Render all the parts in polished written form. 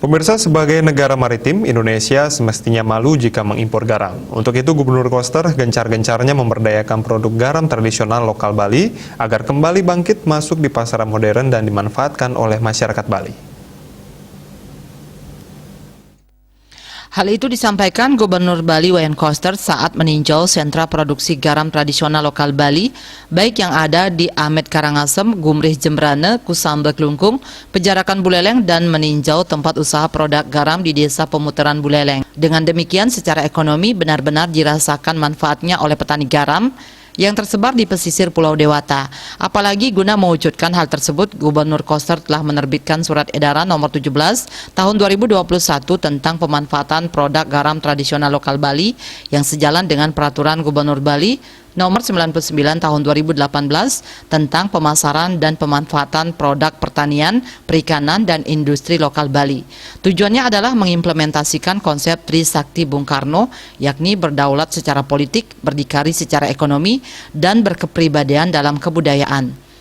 Pemirsa, sebagai negara maritim, Indonesia semestinya malu jika mengimpor garam. Untuk itu, Gubernur Koster gencar-gencarnya memberdayakan produk garam tradisional lokal Bali agar kembali bangkit masuk di pasaran modern dan dimanfaatkan oleh masyarakat Bali. Hal itu disampaikan Gubernur Bali Wayan Koster saat meninjau sentra produksi garam tradisional lokal Bali, baik yang ada di Amet Karangasem, Gumrih Jembrane, Kusambek Lungkung, Pejarakan Buleleng, dan meninjau tempat usaha produk garam di Desa Pemutaran Buleleng. Dengan demikian, secara ekonomi benar-benar dirasakan manfaatnya oleh petani garam yang tersebar di pesisir Pulau Dewata. Apalagi guna mewujudkan hal tersebut, Gubernur Koster telah menerbitkan Surat Edaran Nomor 17 Tahun 2021 tentang pemanfaatan produk garam tradisional lokal Bali yang sejalan dengan Peraturan Gubernur Bali Nomor 99 Tahun 2018 tentang pemasaran dan pemanfaatan produk pertanian, perikanan, dan industri lokal Bali. Tujuannya adalah mengimplementasikan konsep Trisakti Bung Karno, yakni berdaulat secara politik, berdikari secara ekonomi, dan berkepribadian dalam kebudayaan.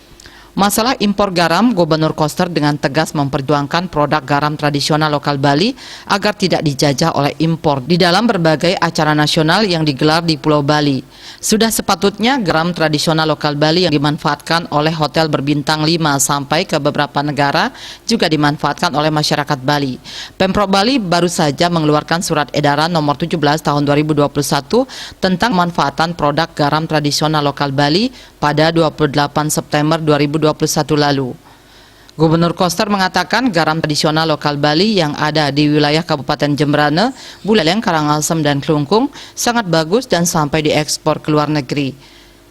Masalah impor garam, Gubernur Koster dengan tegas memperjuangkan produk garam tradisional lokal Bali agar tidak dijajah oleh impor di dalam berbagai acara nasional yang digelar di Pulau Bali. Sudah sepatutnya garam tradisional lokal Bali yang dimanfaatkan oleh hotel berbintang 5 sampai ke beberapa negara juga dimanfaatkan oleh masyarakat Bali. Pemprov Bali baru saja mengeluarkan Surat Edaran Nomor 17 Tahun 2021 tentang pemanfaatan produk garam tradisional lokal Bali pada 28 September 2021 lalu. Gubernur Koster mengatakan garam tradisional lokal Bali yang ada di wilayah Kabupaten Jembrane, Buleleng, Karangasem, dan Klungkung sangat bagus dan sampai diekspor ke luar negeri.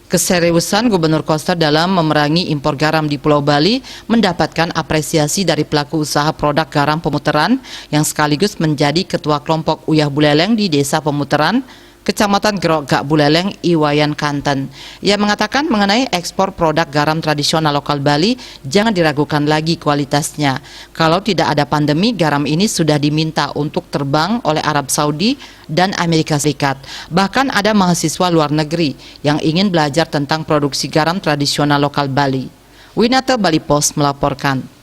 Keseriusan Gubernur Koster dalam memerangi impor garam di Pulau Bali mendapatkan apresiasi dari pelaku usaha produk garam Pemutaran yang sekaligus menjadi ketua kelompok Uyah Buleleng di Desa Pemutaran, Kecamatan Gerogak Buleleng, Iwayan, Kanten. Ia mengatakan mengenai ekspor produk garam tradisional lokal Bali, jangan diragukan lagi kualitasnya. Kalau tidak ada pandemi, garam ini sudah diminta untuk terbang oleh Arab Saudi dan Amerika Serikat. Bahkan ada mahasiswa luar negeri yang ingin belajar tentang produksi garam tradisional lokal Bali. Winata Bali Post melaporkan.